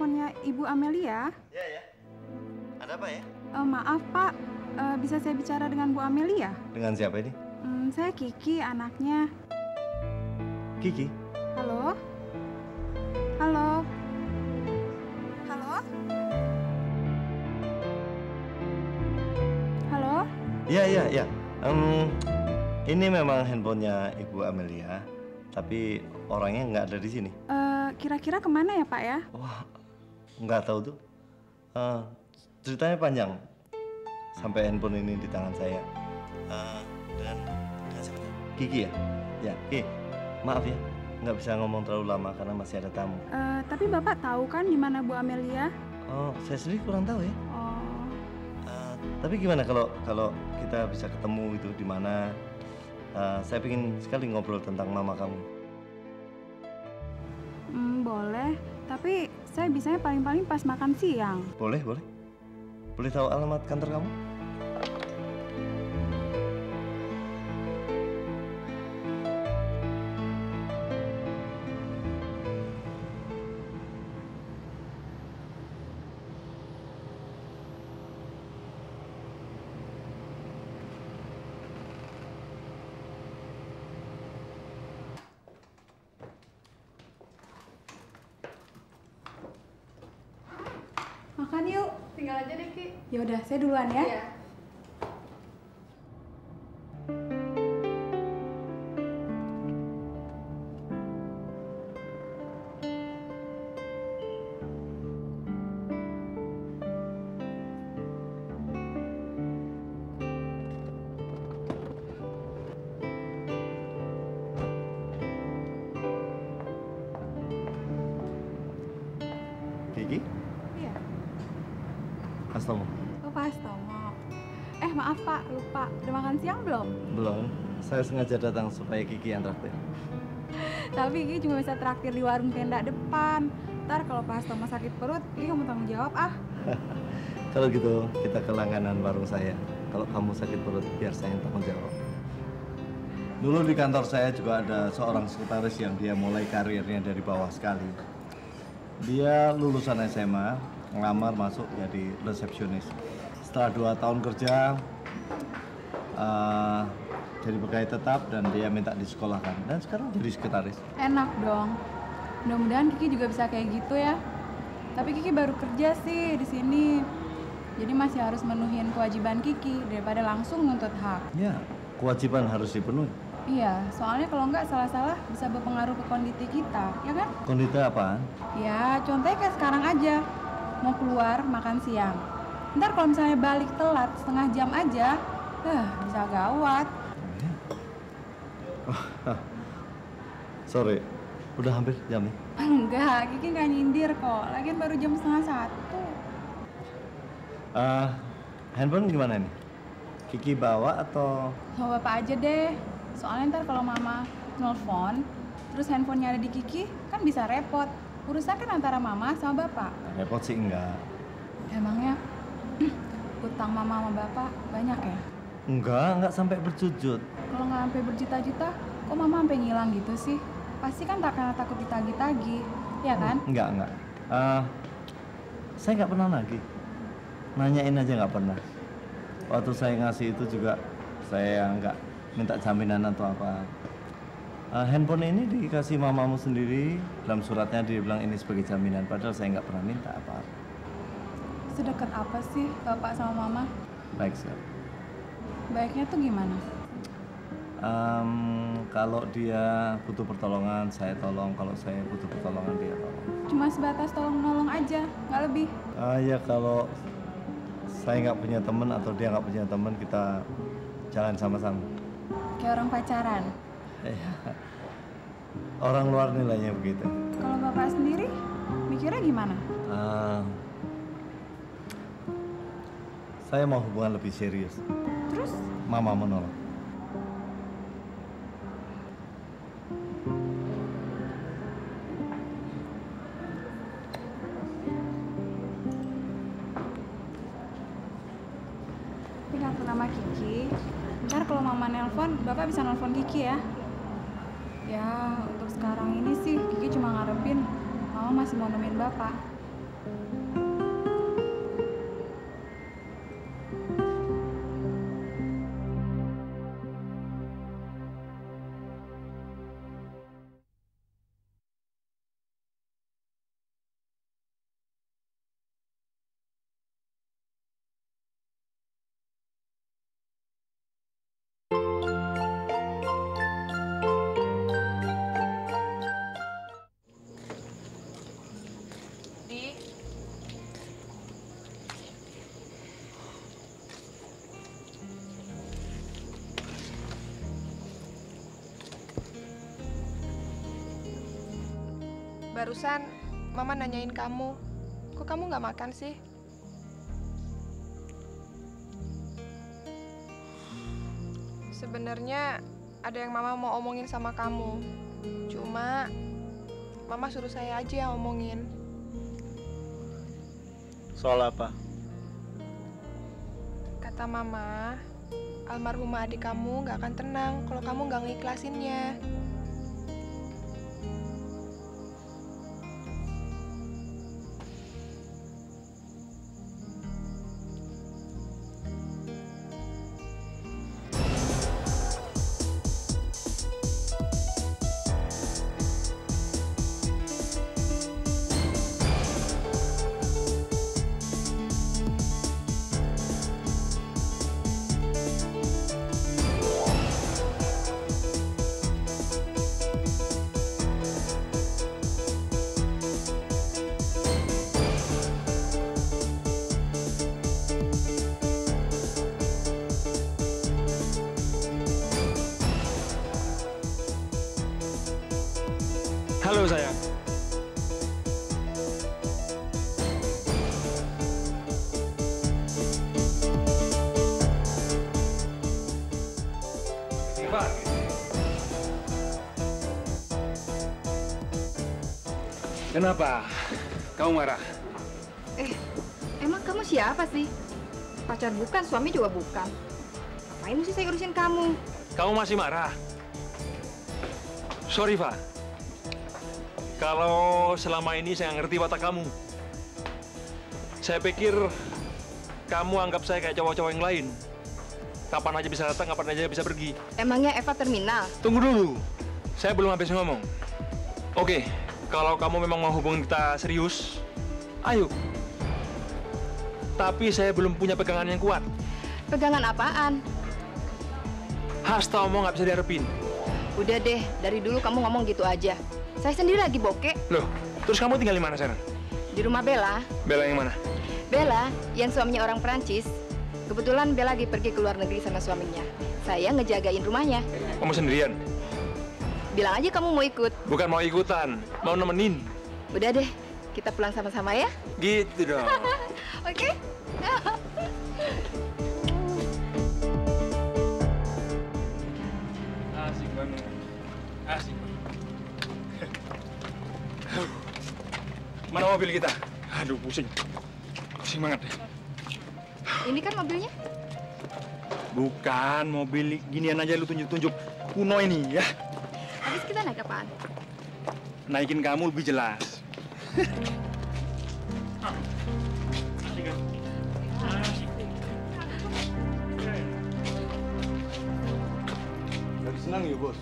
teleponnya Ibu Amelia? Ya, ya. Ada apa ya? Maaf Pak, bisa saya bicara dengan Bu Amelia? Dengan siapa ini? Saya Kiki, anaknya. Kiki? Halo? Halo? Halo? Halo? Iya, iya, iya. Ini memang handphonenya Ibu Amelia, tapi orangnya nggak ada di sini. Kira-kira kemana ya Pak ya? Wah, nggak tahu tuh. Ceritanya panjang. Sampai handphone ini di tangan saya. Dengan siapa? Kiki ya? Ya, Kiki. Maaf ya, nggak bisa ngomong terlalu lama karena masih ada tamu. Tapi Bapak tahu kan di mana Bu Amelia? Oh, saya sendiri kurang tahu ya. Oh. Tapi gimana kalau kita bisa ketemu itu di mana? Saya ingin sekali ngobrol tentang mama kamu. Boleh, tapi saya bisanya paling-paling pas makan siang. Boleh, boleh. Boleh tahu alamat kantor kamu? Makan yuk. Tinggal aja deh, Ki. Yaudah, saya duluan ya. Iya. Kiki? Iya. Mas Tomo? Oh, Pak Astomo. Maaf Pak, lupa. Udah makan siang belum? Belum. Saya sengaja datang supaya Kiki yang traktir. Tapi Kiki cuma bisa traktir di warung tenda depan. Ntar kalau Pak Astomo sakit perut, Kiki kamu tanggung jawab ah. Kalau gitu, kita ke langganan warung saya. Kalau kamu sakit perut, biar saya yang tanggung jawab. Dulu di kantor saya juga ada seorang sekretaris yang dia mulai karirnya dari bawah sekali. Dia lulusan SMA, ngelamar masuk jadi resepsionis. Setelah 2 tahun kerja, jadi pegawai tetap dan dia minta disekolahkan. Dan sekarang jadi sekretaris. Enak dong. Mudah-mudahan Kiki juga bisa kayak gitu ya. Tapi Kiki baru kerja sih di sini. Jadi masih harus menuhin kewajiban Kiki daripada langsung nuntut hak. Ya, kewajiban harus dipenuhi. Iya, soalnya kalau nggak salah-salah bisa berpengaruh ke kondisi kita, ya kan? Kondisi apaan? Ya, contohnya kayak sekarang aja. Mau keluar makan siang. Ntar kalau misalnya balik telat setengah jam aja, bisa gawat. Sorry, udah hampir jam nih. Enggak, Kiki nggak nyindir kok. Lagian baru jam setengah 1. Handphone gimana nih? Kiki bawa atau? Sama Bapak aja deh. Soalnya ntar kalau Mama nelfon, terus handphonenya ada di Kiki, kan bisa repot. Urusan kan antara Mama sama Bapak. Repot sih enggak. Emangnya utang Mama sama Bapak banyak ya? Enggak sampai berjujut. Kalau nggak sampai berjuta-juta, kok Mama sampai ngilang gitu sih? Pasti kan tak karena takut ditagih-tagih, ya kan? Enggak. Saya nggak pernah nagih. Nanyain aja nggak pernah. Waktu saya ngasih itu juga saya nggak minta jaminan atau apa. Handphone ini dikasih mamamu sendiri. Dalam suratnya dia bilang ini sebagai jaminan. Padahal saya nggak pernah minta apa-apa. Sedekat apa sih Bapak sama Mama? Baik sekali. Baiknya tuh gimana? Kalau dia butuh pertolongan, saya tolong. Kalau saya butuh pertolongan, dia tolong. Cuma sebatas tolong-nolong aja, nggak lebih. Ya kalau saya nggak punya teman atau dia nggak punya teman, kita jalan sama-sama. Kayak orang pacaran. Orang luar nilainya begitu. Kalau Bapak sendiri, mikirnya gimana? Saya mau hubungan lebih serius. Terus? Mama menolak. Ngaku nama Kiki. Ntar kalau Mama nelpon, Bapak bisa nelpon Kiki ya. Ya, untuk sekarang ini sih Kiki cuma ngarepin Mama masih mau nemuin Bapak. Di, barusan Mama nanyain kamu, kok kamu nggak makan sih? Sebenarnya ada yang Mama mau omongin sama kamu, cuma Mama suruh saya aja yang omongin. Soal apa? Kata Mama, almarhumah adik kamu nggak akan tenang kalau kamu nggak ngiklasinnya. Halo sayang. Kenapa? Kamu marah? Emang kamu siapa sih? Pacar bukan, suami juga bukan. Ngapain mesti saya urusin kamu? Kamu masih marah? Sorry, Fa. Kalau selama ini saya ngerti watak kamu. Saya pikir kamu anggap saya kayak cowok-cowok yang lain. Kapan aja bisa datang, kapan aja bisa pergi. Emangnya Eva terminal? Tunggu dulu. Saya belum habis ngomong. Oke, kalau kamu memang mau hubungan kita serius, ayo. Tapi saya belum punya pegangan yang kuat. Pegangan apaan? Hasta omong nggak bisa diharapin. Udah deh, dari dulu kamu ngomong gitu aja. Saya sendiri lagi bokeh. Loh, terus kamu tinggal di mana sekarang? Di rumah Bella. Bella yang mana? Bella, yang suaminya orang Perancis. Kebetulan Bella lagi pergi ke luar negeri sama suaminya. Saya ngejagain rumahnya. Kamu sendirian? Bilang aja kamu mau ikut. Bukan mau ikutan, mau nemenin. Udah deh, kita pulang sama-sama ya. Gitu dong. Oke? Asik banget. Asik banget. Mana mobil kita? Aduh, pusing. Pusing banget. Ini kan mobilnya. Bukan, mobil ginian aja lu tunjuk-tunjuk. Kuno ini, ya. Habis kita naik apaan? Naikin kamu lebih jelas. Lagi senang ya, Bos?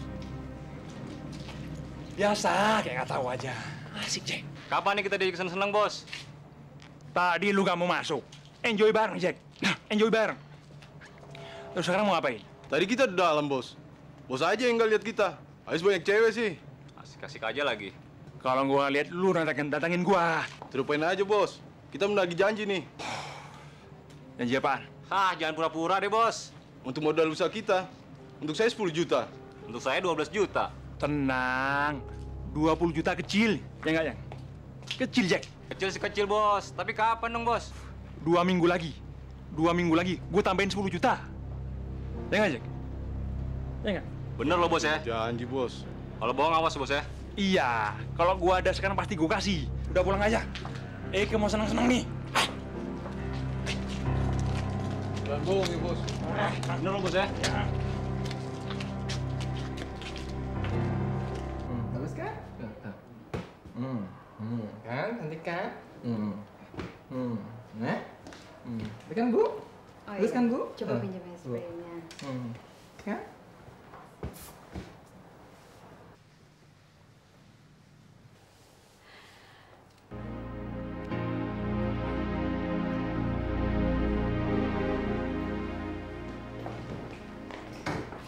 Biasa, kayak nggak tahu aja. Asik, Jack. Kapan nih kita jadi seneng-seneng, Bos? Tadi lu kamu masuk. Enjoy bareng, Jack. Enjoy bareng. Terus sekarang mau ngapain? Tadi kita di dalam, Bos. Bos aja yang nggak lihat kita. Habis banyak cewek sih. Asik-asik aja lagi. Kalau gua lihat lu datangin gua. Terupain aja, Bos. Kita menagih janji nih. Janji apaan? Hah, jangan pura-pura deh, Bos. Untuk modal usaha kita. Untuk saya 10 juta. Untuk saya 12 juta. Tenang. 20 juta kecil. Ya nggak, Yang? Kecil, Jack. Kecil sih kecil, Bos. Tapi kapan dong, Bos? 2 minggu lagi. 2 minggu lagi. Gua tambahin 10 juta. Ya nggak, Jack? Ya nggak? Bener loh, Bos ya. Janji, Bos. Kalau bohong awas, Bos ya. Iya. Kalau gua ada sekarang pasti gua kasih. Udah pulang aja. Mau seneng-seneng nih. Jangan bohong ya, Bos. Bener loh, Bos ya. Bagus kan? Kan, cantik kan? Nah. Ini kan Bu? Oh, Terus iya. kan Bu? Coba pinjam spraynya. Kan?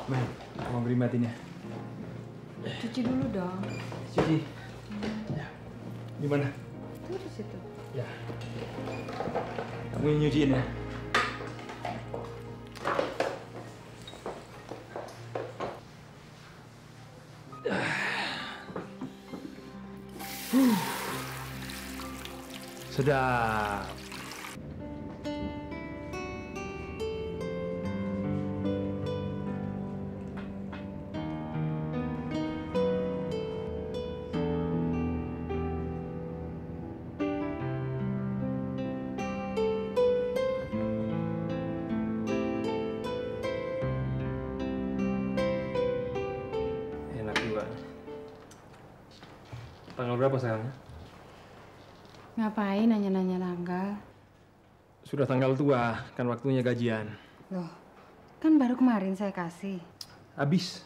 Men, mau beri batinnya. Cuci dulu dong. Cuci. Gimana? Tuh di situ. Ya. Kamu yang nyuciin ya? Sedap. Enak juga. Tanggal berapa sekarang? Ngapain nanya-nanya tanggal? Sudah tanggal tua, kan waktunya gajian. Loh, kan baru kemarin saya kasih. Habis.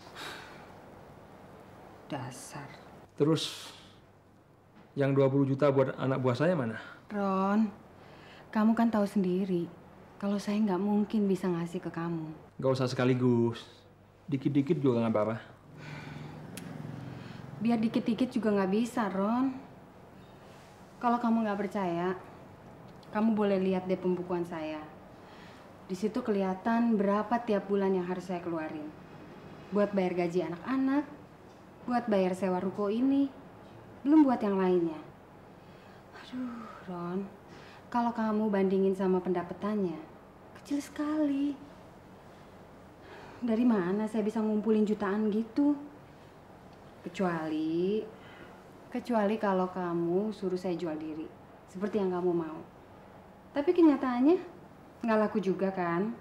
Dasar. Terus yang 20 juta buat anak buah saya mana? Ron, kamu kan tahu sendiri kalau saya nggak mungkin bisa ngasih ke kamu. Gak usah sekaligus. Dikit-dikit juga nggak apa-apa. Biar dikit-dikit juga nggak bisa, Ron. Kalau kamu nggak percaya, kamu boleh lihat deh pembukuan saya. Di situ kelihatan berapa tiap bulan yang harus saya keluarin. Buat bayar gaji anak-anak, buat bayar sewa ruko ini, belum buat yang lainnya. Aduh, Ron, kalau kamu bandingin sama pendapatannya, kecil sekali. Dari mana saya bisa ngumpulin jutaan gitu? Kecuali kalau kamu suruh saya jual diri, seperti yang kamu mau. Tapi kenyataannya nggak laku juga kan?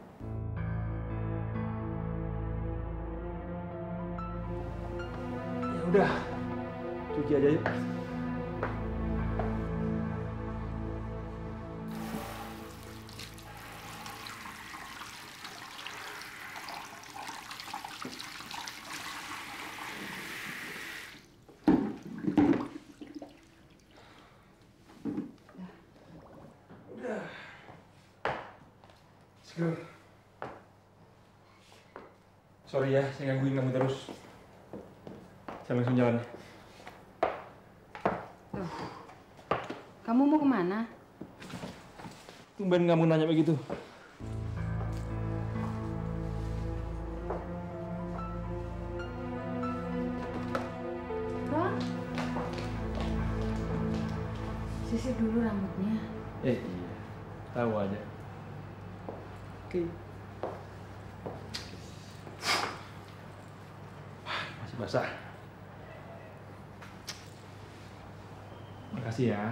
Ya udah, cuci aja yuk. Seger. Sorry ya, saya gangguin kamu terus. Saya langsung jalan. Loh, kamu mau kemana? Tumben kamu nanya begitu. Ron, sisir dulu rambutnya. Iya, tahu aja. Oke. Masih basah. Makasih ya.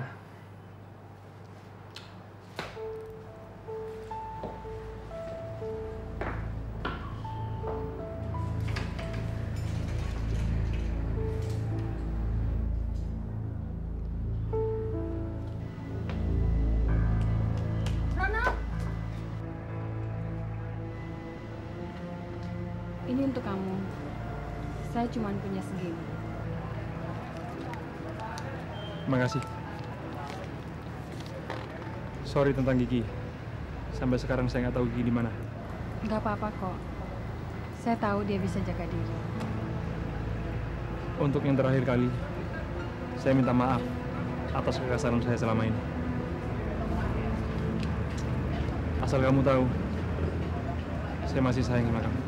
Ini untuk kamu. Saya cuma punya segini. Makasih. Sorry tentang Gigi. Sampai sekarang saya nggak tahu Gigi di mana. Nggak apa-apa kok. Saya tahu dia bisa jaga diri. Untuk yang terakhir kali, saya minta maaf atas kekasaran saya selama ini. Asal kamu tahu, saya masih sayang sama kamu.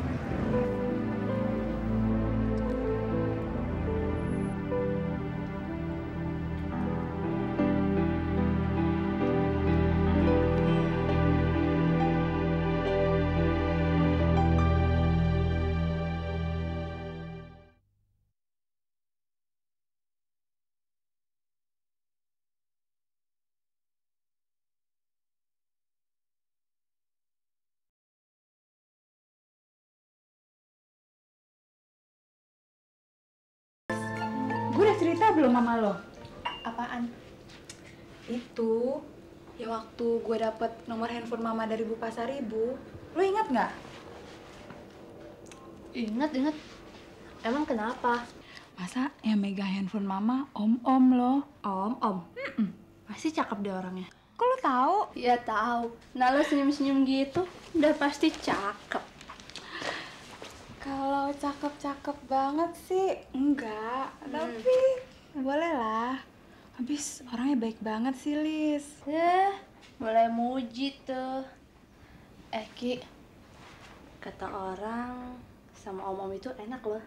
Gue udah cerita belum mama lo? Apaan? Itu, ya waktu gue dapet nomor handphone mama dari Bu Pasaribu. Lo ingat nggak? Ingat. Emang kenapa? Masa yang megang handphone mama om-om loh. Om. Pasti cakep deh orangnya. Kok lo tahu? Ya tahu. Nah lo senyum-senyum gitu, udah pasti cakep. Kalau cakep-cakep banget sih enggak, tapi boleh lah. Habis orangnya baik banget sih, Lis. Mulai muji tuh. Ki, kata orang sama om-om itu enak loh.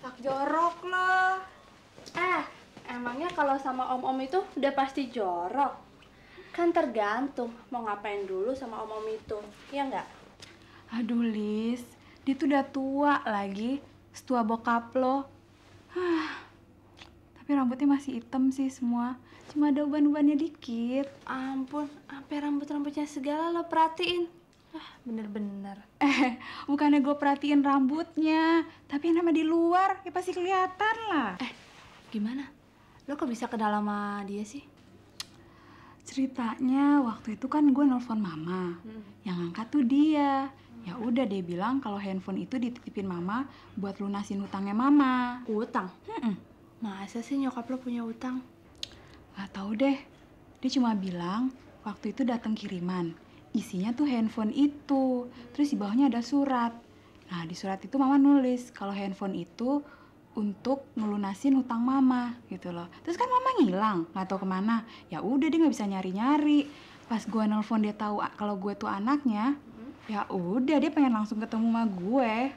Tak jorok loh. Emangnya kalau sama om-om itu udah pasti jorok? Kan tergantung mau ngapain dulu sama om-om itu, iya nggak? Aduh, Lis, dia tuh udah tua lagi, setua bokap lo. Tapi rambutnya masih hitam sih semua, cuma ada uban-ubannya dikit. Ampun, sampai rambut-rambutnya segala lo perhatiin. Bener-bener. Bukannya gue perhatiin rambutnya, tapi yang nama di luar, ya pasti kelihatan lah. Gimana? Lo kok bisa kenal sama dia sih? Ceritanya waktu itu kan gue nelfon mama, yang angkat tuh dia. Ya udah dia bilang kalau handphone itu dititipin mama buat lunasin hutangnya mama. Utang? Masa sih nyokap lo punya utang? Gak tau deh, dia cuma bilang waktu itu datang kiriman. Isinya tuh handphone itu, terus di bawahnya ada surat. Nah di surat itu mama nulis kalau handphone itu untuk ngelunasin hutang mama gitu loh. Terus kan mama ngilang, nggak tahu kemana. Ya udah dia nggak bisa nyari-nyari. Pas gue nelpon dia tahu kalau gue tuh anaknya, ya udah dia pengen langsung ketemu sama gue.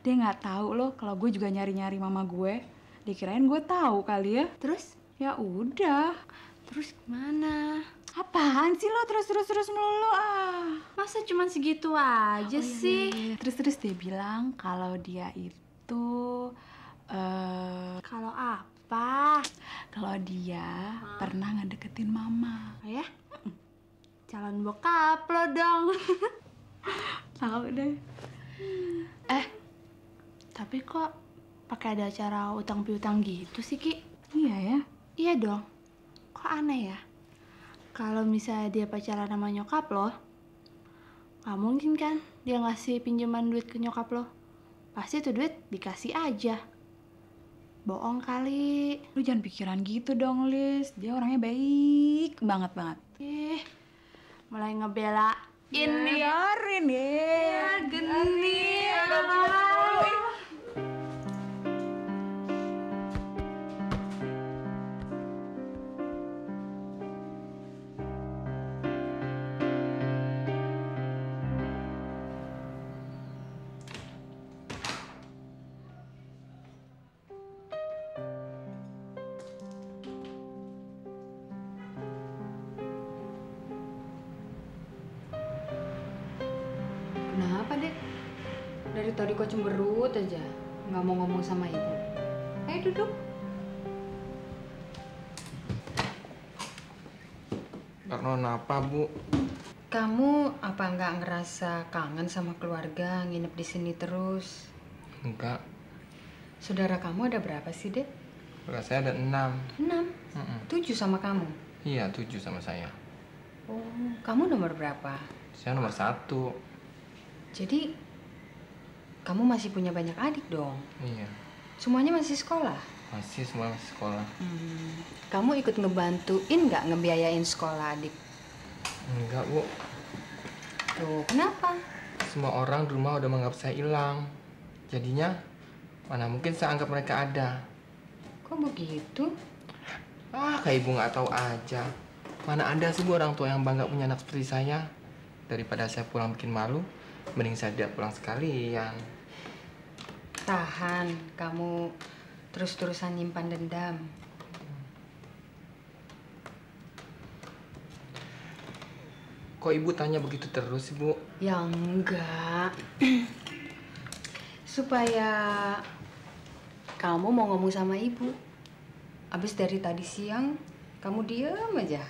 Dia nggak tahu loh kalau gue juga nyari-nyari mama gue. Dikirain gue tahu kali ya. Terus? Ya udah. Terus gimana? Apaan sih lo terus melulu ah? Masa cuma segitu aja sih? Iya. Terus dia bilang kalau dia itu kalau apa? Kalau dia pernah ngedeketin mama. Ya? Calon bokap lo dong. Tahu deh. Tapi kok pakai ada acara utang piutang gitu sih, Ki? Iya ya? Iya dong. Kok aneh ya? Kalau misalnya dia pacaran sama nyokap lo, nggak mungkin kan dia ngasih pinjaman duit ke nyokap lo. Pasti tuh duit dikasih aja. Bohong kali. Lu jangan pikiran gitu dong, Lis. Dia orangnya baik banget. Mulai ngebelain nih. Biarin ya. Genit. Kenapa, Dek? Dari tadi kok cemberut aja, nggak mau ngomong sama ibu. Ayo duduk. Kenapa, Bu? Kamu apa nggak ngerasa kangen sama keluarga, nginep di sini terus? Enggak. Saudara kamu ada berapa sih, Dek? Saudara saya ada 6. 6? 7 sama kamu? Iya, 7 sama saya. Oh, kamu nomor berapa? Saya nomor 1. Jadi, kamu masih punya banyak adik dong? Iya. Semuanya masih sekolah? Masih, semua masih sekolah. Kamu ikut ngebantuin nggak ngebiayain sekolah adik? Enggak, Bu. Tuh, kenapa? Semua orang di rumah udah menganggap saya hilang. Jadinya, mana mungkin saya anggap mereka ada. Kok begitu? Kayak Ibu nggak tahu aja. Mana ada sih, Bu, orang tua yang bangga punya anak seperti saya. Daripada saya pulang bikin malu, mending saya tidak pulang sekalian. Tahan, kamu terus-terusan nyimpan dendam. Kok Ibu tanya begitu terus, Ibu? Ya enggak. Supaya kamu mau ngomong sama ibu. Abis dari tadi siang, kamu diam aja.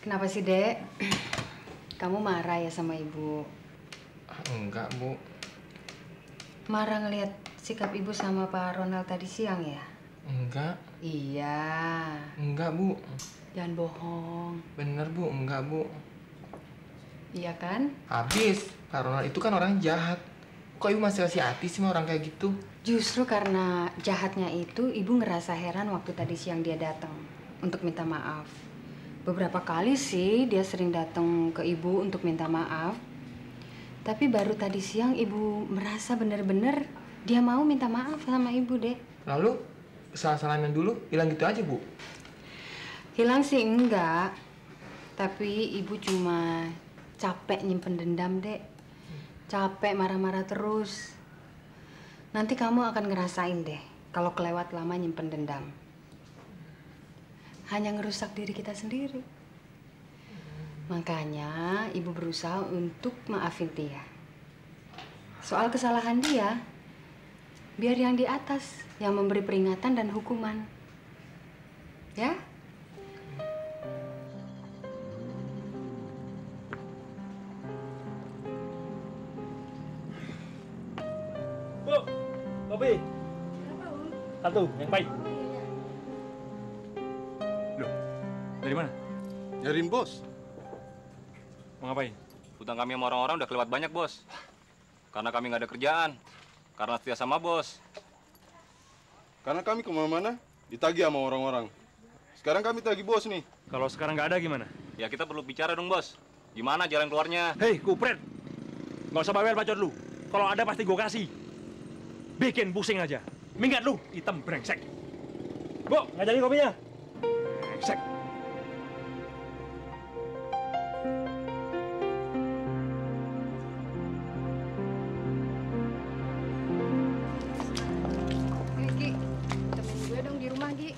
Kenapa sih, Dek? Kamu marah ya sama ibu? Enggak, Bu. Marah ngelihat sikap ibu sama Pak Ronald tadi siang ya? Enggak. Iya. Enggak, Bu. Jangan bohong. Bener, Bu. Enggak, Bu. Iya kan? Habis, Pak Ronald itu kan orang jahat. Kok Ibu masih kasih hati sih sama orang kayak gitu? Justru karena jahatnya itu, Ibu ngerasa heran waktu tadi siang dia datang untuk minta maaf. Beberapa kali sih dia sering datang ke Ibu untuk minta maaf. Tapi baru tadi siang Ibu merasa bener-bener dia mau minta maaf sama Ibu deh. Lalu, kesalahan-kesalahan yang dulu hilang gitu aja, Bu? Hilang sih enggak. Tapi Ibu cuma capek nyimpen dendam, Dek. Capek marah-marah terus. Nanti kamu akan ngerasain deh kalau kelewat lama nyimpen dendam. Hanya ngerusak diri kita sendiri. Makanya Ibu berusaha untuk maafin dia. Soal kesalahan dia, biar yang di atas yang memberi peringatan dan hukuman. Ya? Bu, kopi. Satu, yang pahit. Loh, dari mana? Nyariin bos. Mau ngapain? Hutang kami sama orang-orang udah kelewat banyak, Bos. Karena kami nggak ada kerjaan. Karena setia sama Bos. Karena kami kemana-mana ditagih sama orang-orang. Sekarang kami tagih bos nih. Kalau sekarang nggak ada gimana? Ya kita perlu bicara dong, Bos. Gimana jalan keluarnya? Hei, kupret. Nggak usah bawel bacot lu. Kalau ada pasti gue kasih. Bikin pusing aja. Minggat lu, hitam brengsek. Bu, nggak jadi kopinya? Brengsek. Gi, temen gue dong di rumah, Gi.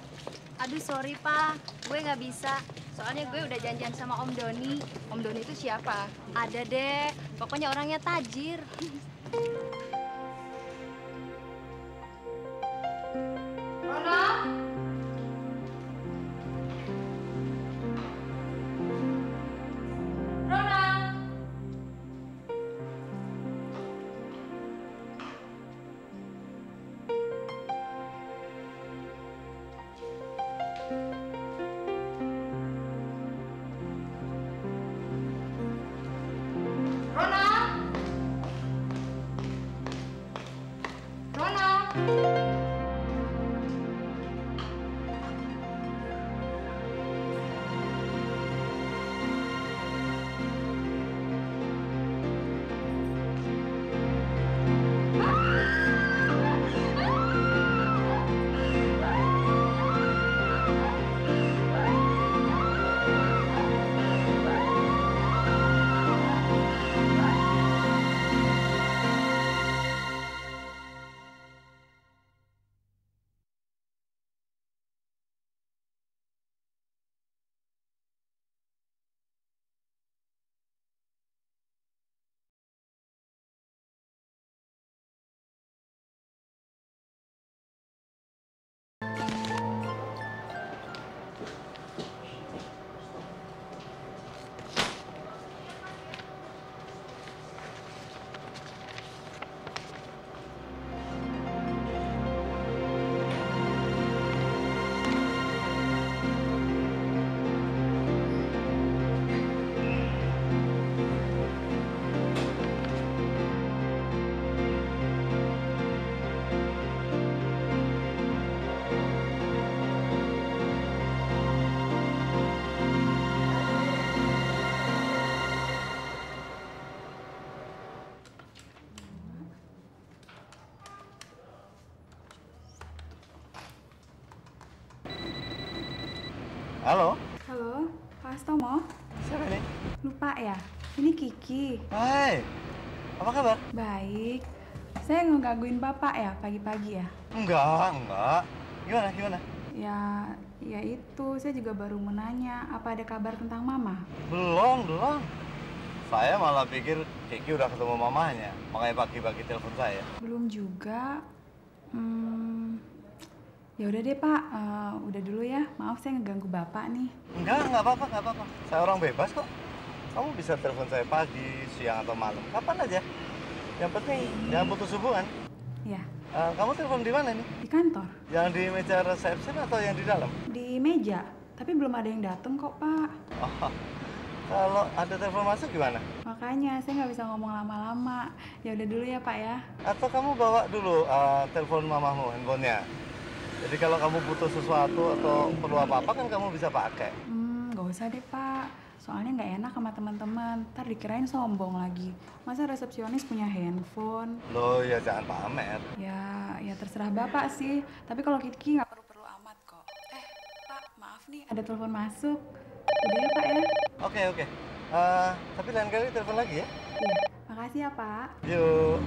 Aduh, sorry, Pak. Gue nggak bisa. Soalnya gue udah janjian sama Om Doni. Om Doni itu siapa? Ada deh. Pokoknya orangnya tajir. Halo? Halo, Pak Astomo? Siapa ini? Lupa ya? Ini Kiki. Hai, apa kabar? Baik. Saya ngegangguin Bapak ya pagi-pagi ya? Enggak. Gimana? Ya itu, saya juga baru mau nanya, apa ada kabar tentang Mama? Belum. Saya malah pikir Kiki udah ketemu mamanya, makanya pagi-pagi telepon saya. Belum juga. Ya udah deh Pak, udah dulu ya. Maaf saya ngeganggu Bapak nih. Enggak apa-apa. Saya orang bebas kok. Kamu bisa telepon saya pagi, siang, atau malam. Kapan aja. Yang penting jangan putus hubungan. Ya, Kamu telepon di mana nih? di kantor. Yang di meja resepsi atau yang di dalam? Di meja, tapi belum ada yang datang kok, Pak. Oh, kalau ada telepon masuk gimana? Makanya saya nggak bisa ngomong lama-lama. Ya udah dulu ya, Pak ya. Atau kamu bawa dulu telepon mamamu, handphonenya. Jadi kalau kamu butuh sesuatu atau perlu apa-apa kan kamu bisa pakai. Nggak usah deh, Pak. Soalnya nggak enak sama teman-teman. Ntar dikirain sombong lagi. Masa resepsionis punya handphone? Loh ya jangan pamer. Ya terserah Bapak sih. Tapi kalau Kiki nggak perlu-perlu amat kok. Pak, maaf nih, ada telepon masuk. Udah ya, Pak ya? Oke. Tapi lain kali telepon lagi ya. Iya, makasih ya, Pak. Yuk.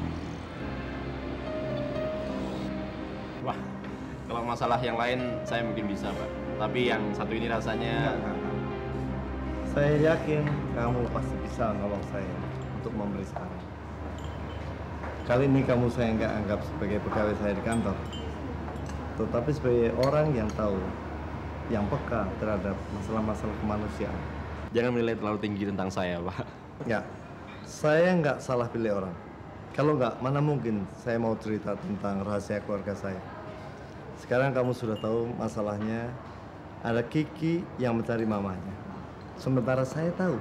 Wah, kalau masalah yang lain saya mungkin bisa, Pak. Tapi yang satu ini rasanya... Saya yakin kamu pasti bisa nolong saya untuk membeli sekarang. Kali ini kamu saya nggak anggap sebagai pegawai saya di kantor, tetapi sebagai orang yang tahu, yang peka terhadap masalah-masalah kemanusiaan. Jangan menilai terlalu tinggi tentang saya, Pak. Ya, saya nggak salah pilih orang. Kalau nggak, mana mungkin saya mau cerita tentang rahasia keluarga saya. Sekarang kamu sudah tahu masalahnya, ada Kiki yang mencari mamanya. Sementara saya tahu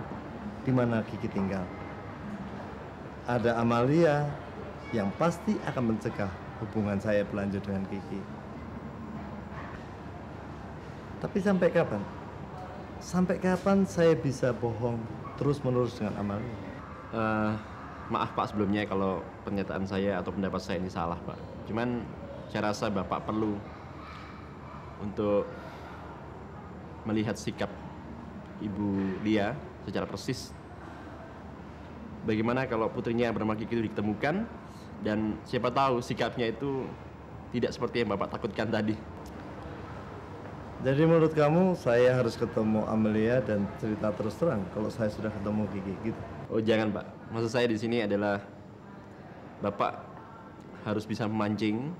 di mana Kiki tinggal. Ada Amalia yang pasti akan mencegah hubungan saya berlanjut dengan Kiki. Tapi sampai kapan? Sampai kapan saya bisa bohong terus-menerus dengan Amalia? Maaf Pak sebelumnya kalau pernyataan saya atau pendapat saya ini salah, Pak. Cuman saya rasa Bapak perlu untuk melihat sikap Ibu Lia secara persis. Bagaimana kalau putrinya bernama Kiki itu ditemukan dan siapa tahu sikapnya itu tidak seperti yang Bapak takutkan tadi. Jadi menurut kamu saya harus ketemu Amelia dan cerita terus terang kalau saya sudah ketemu Kiki gitu? Oh jangan Pak, maksud saya di sini adalah Bapak harus bisa memancing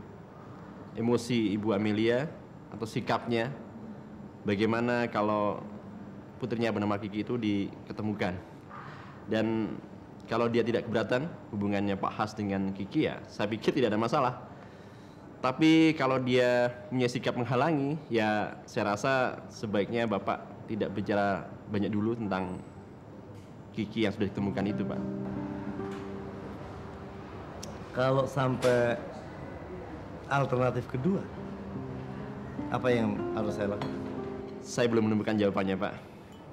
emosi Ibu Amelia atau sikapnya. Bagaimana kalau putrinya bernama Kiki itu diketemukan. Dan kalau dia tidak keberatan hubungannya Pak Has dengan Kiki ya saya pikir tidak ada masalah. Tapi kalau dia punya sikap menghalangi ya saya rasa sebaiknya Bapak tidak bicara banyak dulu tentang Kiki yang sudah ditemukan itu, Pak. Kalau sampai alternatif kedua, apa yang harus saya lakukan? Saya belum menemukan jawabannya, Pak.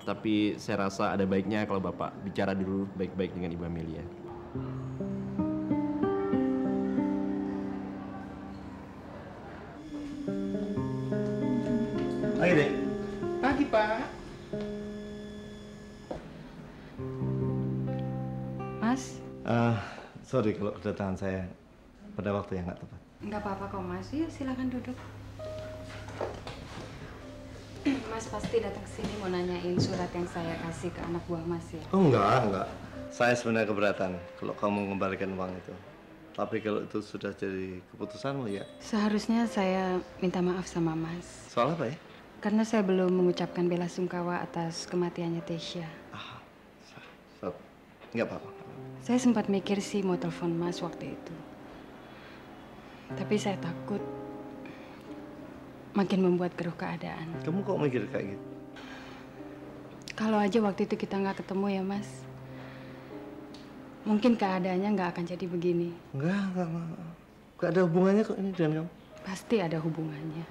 Tapi saya rasa ada baiknya kalau Bapak bicara dulu baik-baik dengan Ibu Amelia. Pagi, Dek. Pagi, Pak. Mas? Sorry kalau kedatangan saya pada waktu yang nggak tepat. Nggak apa-apa kok, Mas. Yuk, silakan duduk. Mas pasti datang ke sini mau nanyain surat yang saya kasih ke anak buah Mas ya? Oh, enggak. Saya sebenarnya keberatan kalau kamu mengembalikan uang itu. Tapi kalau itu sudah jadi keputusanmu ya. Seharusnya saya minta maaf sama Mas. Soal apa ya? Karena saya belum mengucapkan bela sungkawa atas kematiannya Tasya. Nggak apa-apa. Saya sempat mikir sih mau telepon Mas waktu itu. Tapi saya takut makin membuat keruh keadaan. Kamu kok mikir kayak gitu? Kalau aja waktu itu kita nggak ketemu ya Mas, mungkin keadaannya nggak akan jadi begini. Enggak. Nggak ada hubungannya kok ini dengan kamu. Pasti ada hubungannya.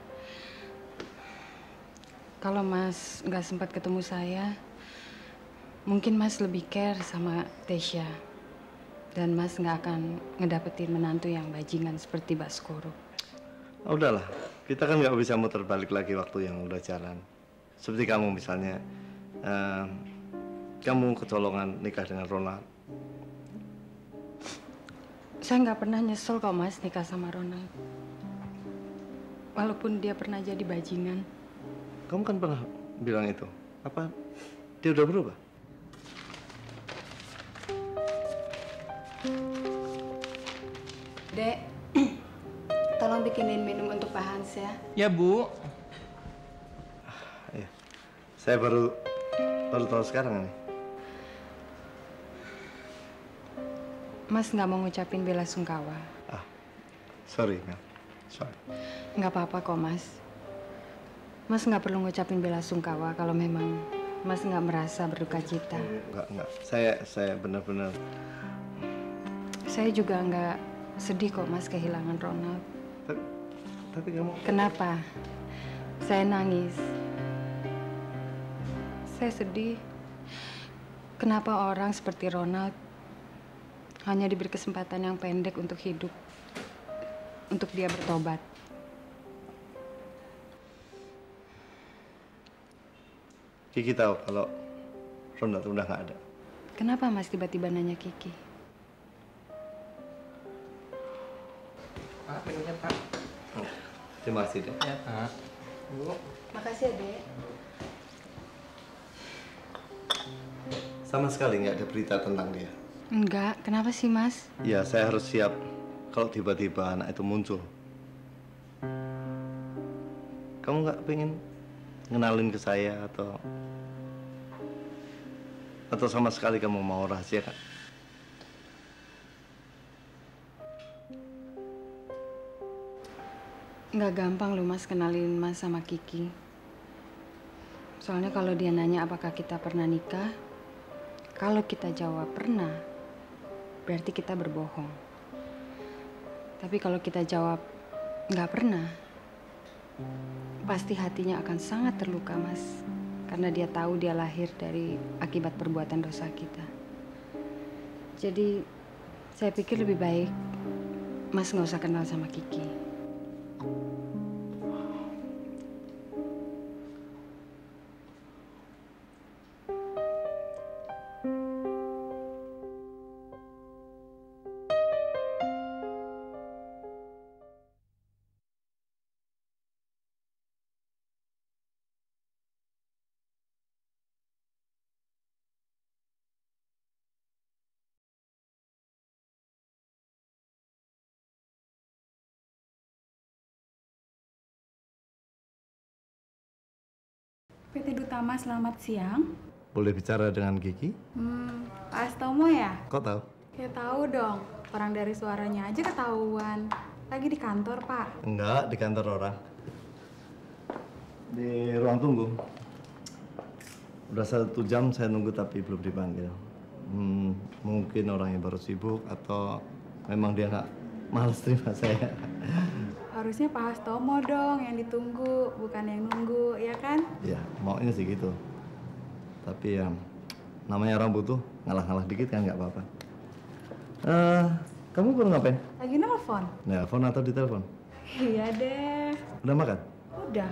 Kalau Mas nggak sempat ketemu saya, mungkin Mas lebih care sama Tasya. Dan Mas nggak akan ngedapetin menantu yang bajingan seperti Baskoro. Udahlah, kita kan nggak bisa muter balik lagi waktu yang udah jalan. Seperti kamu misalnya, kamu kecolongan nikah dengan Ronald. Saya nggak pernah nyesel kok Mas nikah sama Ronald. Walaupun dia pernah jadi bajingan. Kamu kan pernah bilang itu. Apa dia udah berubah? Dek, tolong bikinin minum untuk Pak Hans ya. Ya, Bu. Iya. Saya baru tahu sekarang nih. Mas nggak mau ngucapin bela sungkawa. Sorry, Mel. Sorry. Nggak apa-apa kok, Mas. Mas nggak perlu ngucapin bela sungkawa kalau memang Mas nggak merasa berduka cita. Enggak. Saya benar-benar. Saya juga nggak sedih kok, Mas, kehilangan Ronald. Tapi kamu... Kenapa? Saya nangis. Saya sedih. Kenapa orang seperti Ronald hanya diberi kesempatan yang pendek untuk hidup, untuk dia bertobat. Kiki tahu kalau Ronald udah nggak ada. Kenapa Mas tiba-tiba nanya Kiki? Pak, minumnya Pak. Terima kasih, Dek. Ya Pak. Bu. Makasih ya, Dek. Sama sekali nggak ada berita tentang dia. Enggak, kenapa sih, Mas? Ya, saya harus siap kalau tiba-tiba anak itu muncul. Kamu nggak pengen ngenalin ke saya atau sama sekali kamu mau rahasiakan? Nggak gampang loh, Mas, kenalin Mas sama Kiki. Soalnya kalau dia nanya apakah kita pernah nikah, kalau kita jawab pernah, berarti kita berbohong. Tapi kalau kita jawab nggak pernah, pasti hatinya akan sangat terluka, Mas. Karena dia tahu dia lahir dari akibat perbuatan dosa kita. Jadi, saya pikir lebih baik Mas nggak usah kenal sama Kiki. PT Dutama, selamat siang. Boleh bicara dengan Kiki? Pak Astomo ya? Kok tahu? Ya tahu dong, orang dari suaranya aja ketahuan. Lagi di kantor, Pak. Enggak, di kantor orang. Di ruang tunggu. Udah 1 jam saya nunggu tapi belum dipanggil. Mungkin orangnya baru sibuk atau memang dia nggak malas terima saya. Harusnya Pak Astomo dong yang ditunggu, bukan yang nunggu, ya kan? Ya, maunya sih gitu. Tapi ya, namanya orang butuh, ngalah-ngalah dikit kan nggak apa-apa. Kamu baru ngapain? Lagi nelfon. Nelfon atau ditelepon? Iya deh. Udah makan? Udah.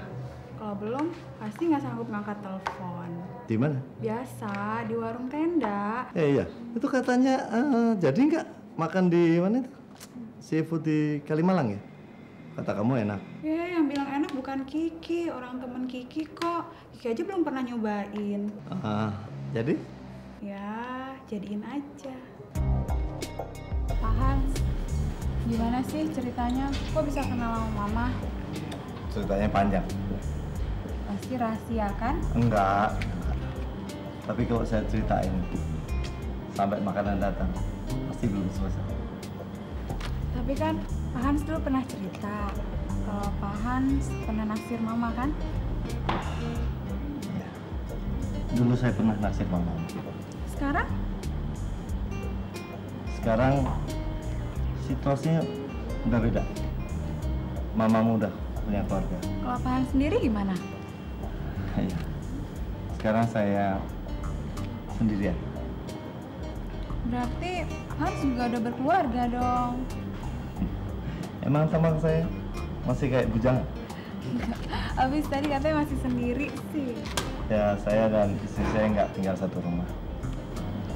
Kalau belum, pasti nggak sanggup ngangkat telepon. Di mana? Biasa, di warung tenda. Iya. Itu katanya jadi nggak makan di mana itu? Seafood di Kalimalang ya? Kata kamu enak. Ya, yang bilang enak bukan Kiki, orang temen Kiki kok. Kiki aja belum pernah nyobain. Jadi? Ya, jadiin aja. Pak Hans, gimana sih ceritanya? Kok bisa kenal sama Mama? Ceritanya panjang. Pasti rahasia kan? Enggak. Tapi kalau saya ceritain sampai makanan datang, pasti belum selesai. Tapi kan Pak Hans dulu pernah cerita kalau Pak Hans pernah naksir Mama kan? Ya. Dulu saya pernah naksir Mama. Sekarang? Sekarang situasinya udah beda. Mamamu udah punya keluarga. Kalau Pak Hans sendiri gimana? Iya. Sekarang saya sendirian. Berarti Pak Hans juga udah berkeluarga dong. Emang teman saya masih kayak bujangan? Abis tadi katanya masih sendiri sih. Ya, saya dan istri saya nggak tinggal satu rumah.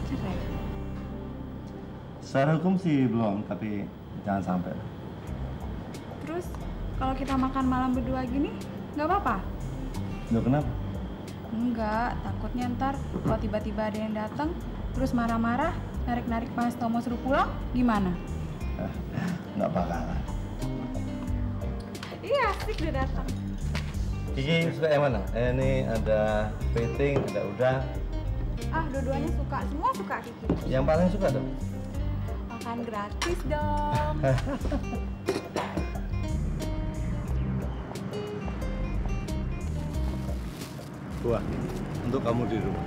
Cerai? Secara hukum sih belum, tapi jangan sampai. Terus kalau kita makan malam berdua gini, nggak apa-apa? Loh, kenapa? Enggak, takutnya ntar kalau tiba-tiba ada yang datang, terus marah-marah, narik-narik Pak Astomo suruh pulang, gimana? Nggak bakalan. Iya, asik udah datang. Kiki suka yang mana? Ini ada kepiting, ada udang. Ah, dua-duanya suka, semua suka Kiki. Yang paling suka dong? Makan gratis dong. Buah, untuk kamu di rumah.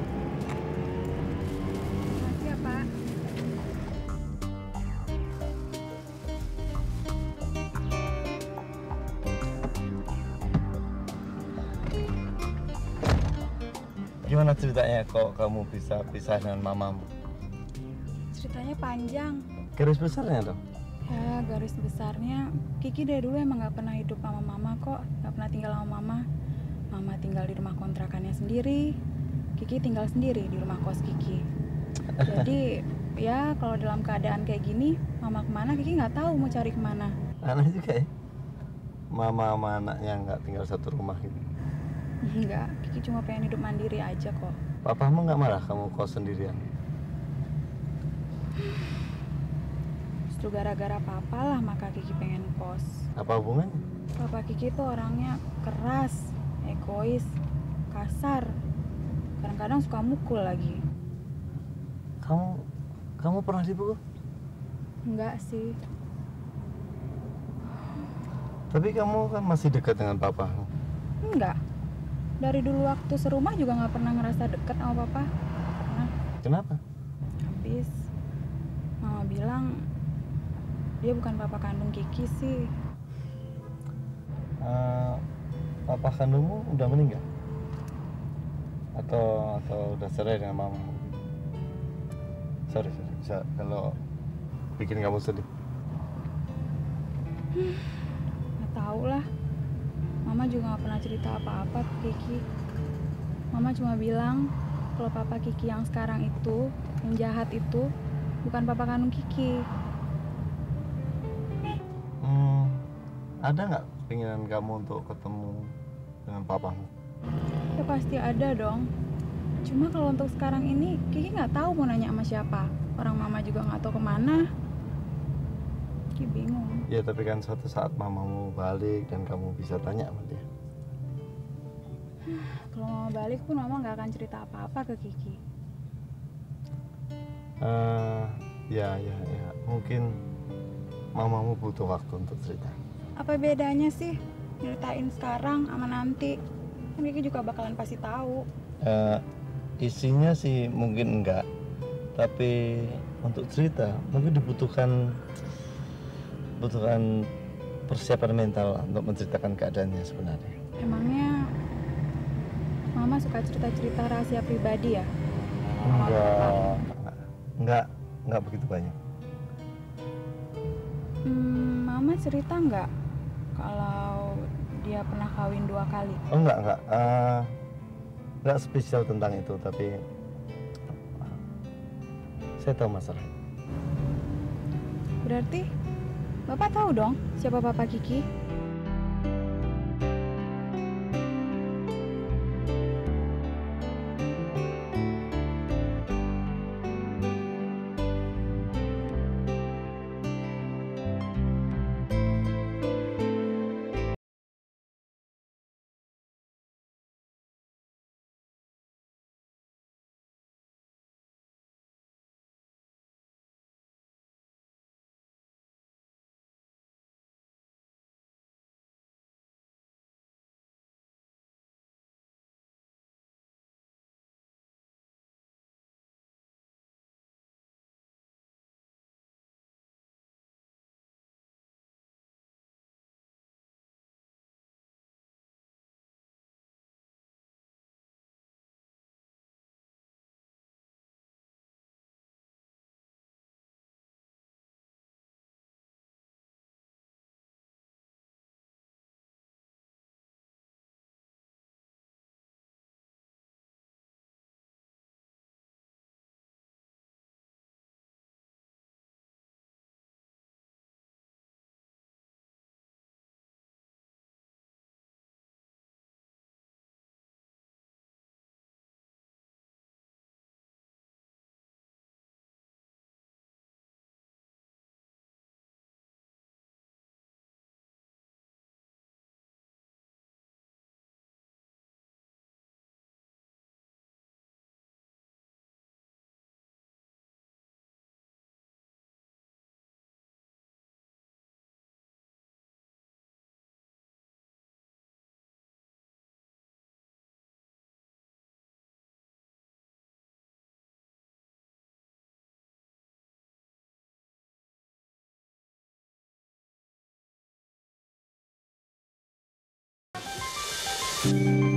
Makasih ya, Pak. Gimana ceritanya kok kamu bisa pisah dengan mamamu? Ceritanya panjang. Garis besarnya dong. Ya, garis besarnya Kiki dari dulu emang nggak pernah hidup sama mama kok, nggak pernah tinggal sama mama. Mama tinggal di rumah kontrakannya sendiri, Kiki tinggal sendiri di rumah kos Kiki. Jadi ya kalau dalam keadaan kayak gini, mama kemana Kiki nggak tahu mau cari kemana. Aneh juga ya. Mama sama anaknya nggak tinggal satu rumah gitu. Enggak, Kiki cuma pengen hidup mandiri aja kok. Papamu nggak marah kamu kos sendirian? Justru gara-gara papa lah maka Kiki pengen kos. Apa hubungannya? Papa Kiki tuh orangnya keras, egois, kasar. Kadang-kadang suka mukul lagi. Kamu pernah dipukul? Enggak sih. Tapi kamu kan masih dekat dengan papa. Enggak. Dari dulu waktu serumah juga nggak pernah ngerasa dekat sama papa. Pernah. Kenapa? Habis mama bilang dia bukan papa kandung Kiki sih. Papa kandungmu udah meninggal? Atau udah cerai dengan mama? Sorry, bisa kalau bikin kamu sedih. Nggak tahu lah. Mama juga nggak pernah cerita apa-apa ke Kiki. Mama cuma bilang kalau papa Kiki yang sekarang itu, yang jahat itu, bukan papa kandung Kiki. Ada nggak keinginan kamu untuk ketemu dengan papamu? Ya pasti ada dong. Cuma kalau untuk sekarang ini, Kiki nggak tahu mau nanya sama siapa. Orang mama juga nggak tahu kemana. Kiki bingung. Ya tapi kan suatu saat mamamu balik dan kamu bisa tanya sama dia. Kalau mama balik pun mama nggak akan cerita apa-apa ke Kiki. Ya, mungkin mamamu butuh waktu untuk cerita. Apa bedanya sih nyeritain sekarang sama nanti? Kan Kiki juga bakalan pasti tahu. Isinya sih mungkin enggak, tapi untuk cerita mungkin dibutuhkan persiapan mental untuk menceritakan keadaannya sebenarnya. Emangnya mama suka cerita-cerita rahasia pribadi ya? Enggak begitu banyak. Mama cerita nggak kalau dia pernah kawin 2 kali? Oh enggak spesial tentang itu, tapi saya tahu masalah. Berarti Bapak tahu dong siapa Papa Kiki? Pak.